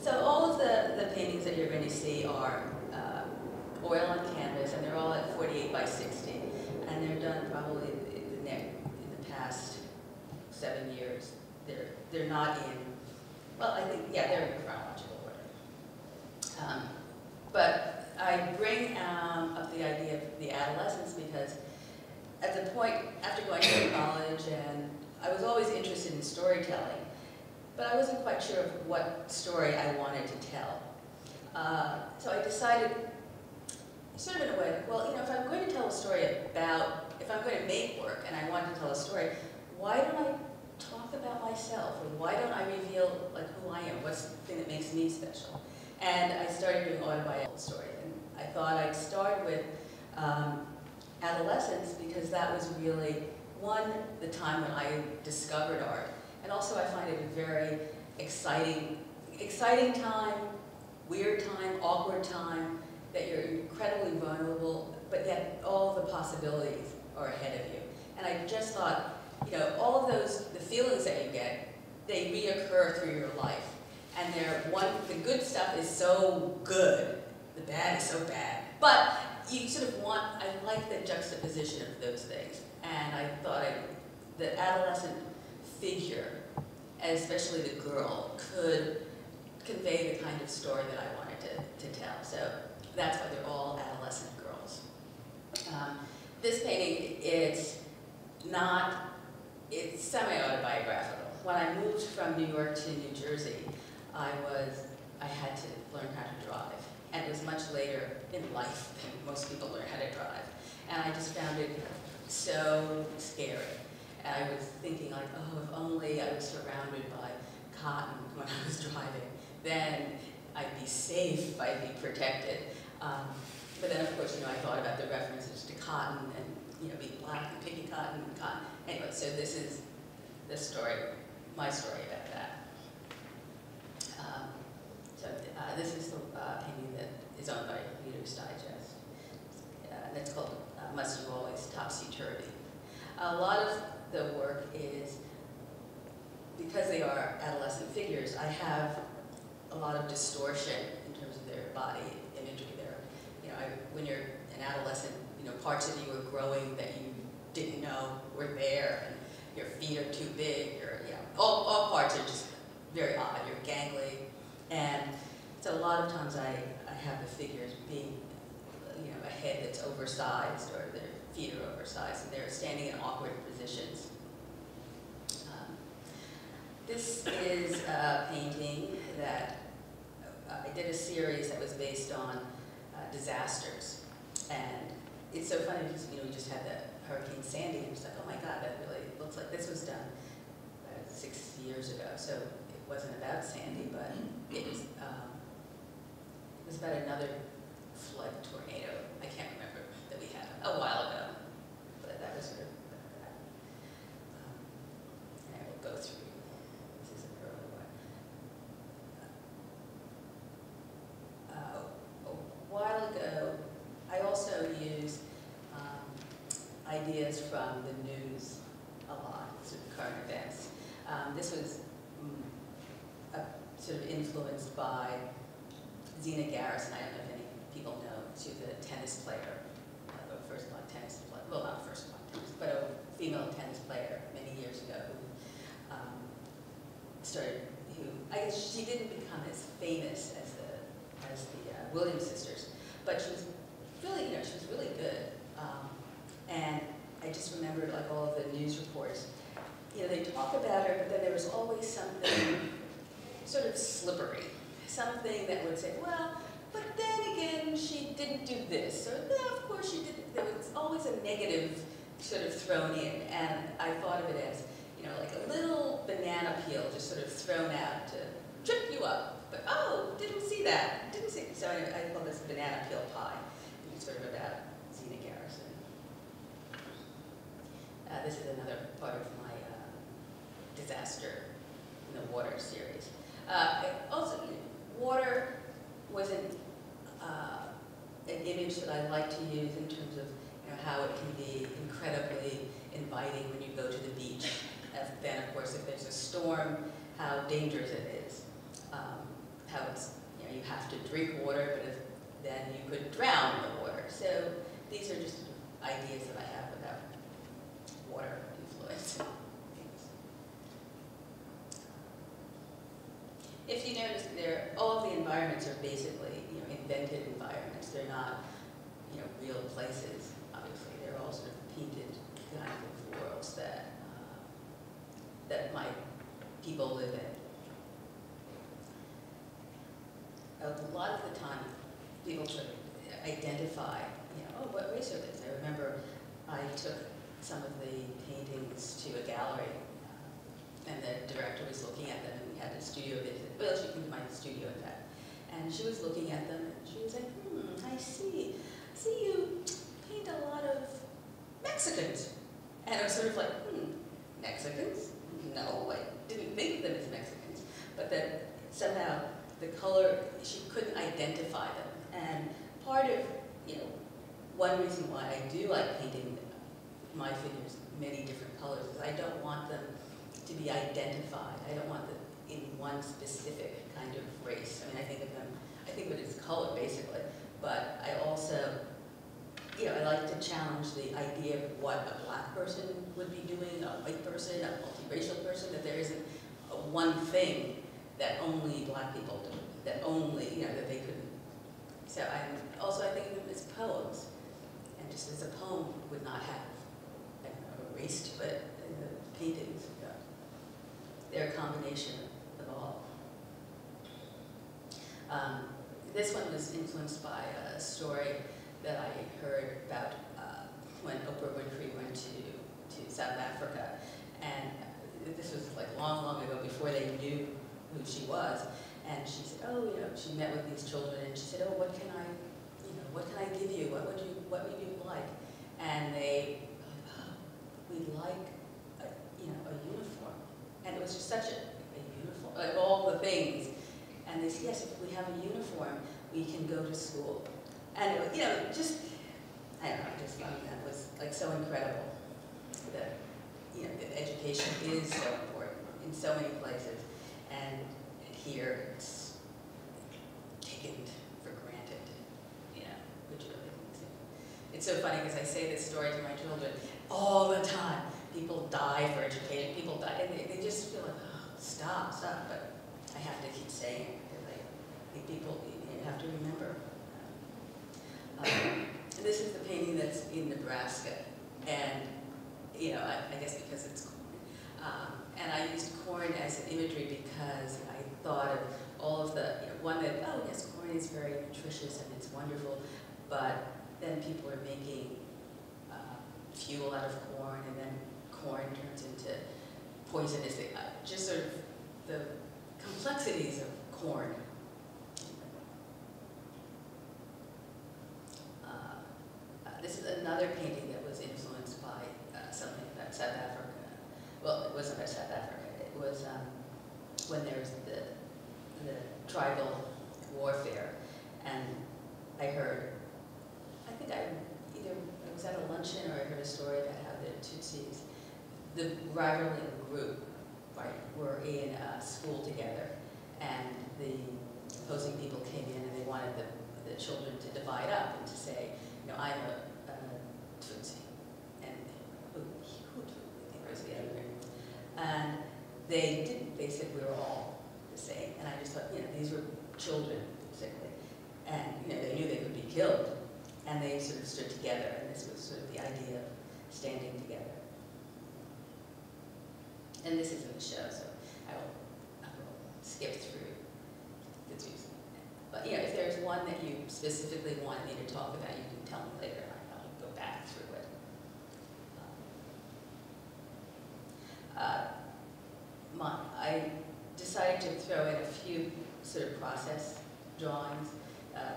So all of the paintings that you're going to see are oil on canvas, and they're all at 48 by 60. And they're done probably in the past 7 years. They're not in, well, I think, yeah, they're in chronological order. But I bring up the idea of the adolescence because at the point, after going to college, and I was always interested in storytelling, but I wasn't quite sure of what story I wanted to tell. So I decided, sort of in a way, well, you know, if I'm going to tell a story about, if I'm going to make work and I want to tell a story, why don't I talk about myself? Or why don't I reveal, like, who I am? What's the thing that makes me special? And I started doing autobiographical stories. And I thought I'd start with adolescence because that was really, one, the time when I discovered art. And also I find it a very exciting time, weird time, awkward time, that you're incredibly vulnerable, but yet all the possibilities are ahead of you. And I just thought, you know, all of those, the feelings that you get, they reoccur through your life. And the good stuff is so good, the bad is so bad. But you sort of want, I like the juxtaposition of those things. And I thought the adolescent figure, and especially the girl, could convey the kind of story that I wanted to tell. So that's why they're all adolescent girls. This painting, it's semi-autobiographical. When I moved from New York to New Jersey, I had to learn how to drive. And it was much later in life than most people learn how to drive. And I just found it so scary. And I was thinking, like, oh, if only I was surrounded by cotton when I was driving, then I'd be safe, I'd be protected. But then, of course, you know, I thought about the references to cotton and, you know, being black and picking cotton and cotton. Anyway, so this is the story, my story about that. This is the painting that is owned by Reader's Digest. And it's called Must You Always Topsy-Turvy. A lot of the work is, because they are adolescent figures, I have a lot of distortion in terms of their body imagery. When you're an adolescent, you know, parts of you are growing that you didn't know were there, and your feet are too big, or, you know, all parts are just very odd. You're gangly, and so a lot of times I have the figures being, you know, a head that's oversized, or their feet are oversized, and they're standing in awkward positions. This is a painting that I did a series that was based on disasters, and it's so funny because, you know, we just had the Hurricane Sandy, and it's like, oh my God, that really looks like this was done 6 years ago. So it wasn't about Sandy, but it was about another flood tornado. I can't remember that we had a while ago, but that was sort of that. And I will go through. This is an early one. A while ago, I also used ideas from the news a lot, sort of current events. This was sort of influenced by Zina Garrison. I don't know if any people know. She was a tennis player, a first block tennis player, well, not first block tennis, but a female tennis player many years ago who I guess she didn't become as famous as the Williams sisters, but she was really, you know, she was really good. And I just remembered, like, all of the news reports. You know, they talk about her, but then there was always something sort of slippery, something that would say, well, but then again, she didn't do this, or no, of course she didn't. There was always a negative sort of thrown in, and I thought of it as, you know, like a little banana peel just sort of thrown out to trip you up. But, oh, didn't see that, didn't see. So anyway, I call this banana peel pie. It's sort of about Zina Garrison. This is another part of my disaster in the water series. Also, water was an image that I like to use in terms of, you know, how it can be incredibly inviting when you go to the beach. Then, of course, if there's a storm, how dangerous it is. How to drink water, but then you could drown in the water. So these are just ideas that I have about water influence. If you notice, all of the environments are basically, invented environments. They're not, real places. Obviously, they're all sort of painted kind of worlds that my people live in. A lot of the time, people try to identify, oh, what race are these? I remember I took some of the paintings to a gallery, and the director was looking at them, and we had a studio visit. Well, she came to my studio, in fact. And she was looking at them, and she was like, I see you paint a lot of Mexicans. And I was sort of like, Mexicans? No, I didn't think of them as Mexicans. But that somehow the color, she couldn't identify them. And part of, one reason why I do like painting my figures many different colors is I don't want them to be identified. I don't want them in one specific kind of race. I mean, I think of it as color, basically. But I also, I like to challenge the idea of what a black person would be doing, a white person, a multiracial person, that there isn't one thing that only black people do, that only, that they couldn't. So I think of them as poems. And just as a poem would not have, a race to it, in the paintings, they're a combination of all. This one was influenced by a story that I heard about when Oprah Winfrey went to South Africa. And this was like long, long ago, before they knew who she was. And she said, she met with these children, and she said, what can I give you? What would you like? And they, we'd like a uniform. And it was just such a uniform, like all the things. And they said, yes, if we have a uniform, we can go to school. And it, I don't know, I just found that was like so incredible that, that education is so important in so many places. And here it's taken for granted, which really makes it. It's so funny because I say this story to my children all the time. People die for education, people die, and they just feel like, oh, stop. But I have to keep saying it because I think people, have to remember. And this is the painting that's in Nebraska, and I guess because it's corn. And I used corn as an imagery because I thought of all of the, one that, oh yes, corn is very nutritious and it's wonderful, but then people are making fuel out of corn, and then corn turns into poisonous. Just sort of the complexities of corn. This is another painting that was influenced by something about South Africa. Well, it wasn't about South Africa. It was when there was the tribal warfare, and I think I was at a luncheon, or I heard a story about how the Tutsis, the rivaling group, were in a school together, and the opposing people came in and they wanted the children to divide up and to say, I'm a Tutsi, and Hutu, I think was the other name. And they didn't. They said we were all the same. And I just thought, these were children, basically. And, they knew they could be killed. And they sort of stood together, and this was sort of the idea of standing together. And this is in the show, so I will skip through the two. But, if there's one that you specifically want me to talk about, you can tell me later. I'll go back through it. I decided to throw in a few sort of process drawings.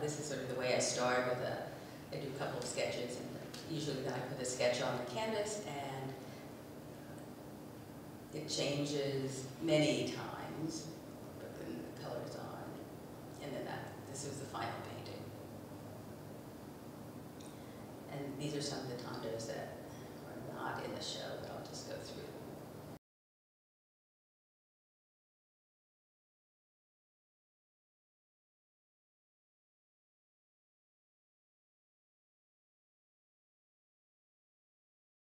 This is sort of the way I start with I do a couple of sketches, and usually then I put a sketch on the canvas, and it changes many times, but then the color's on, and then this is the final painting. And these are some of the tondos that are not in the show, but I'll just go through them.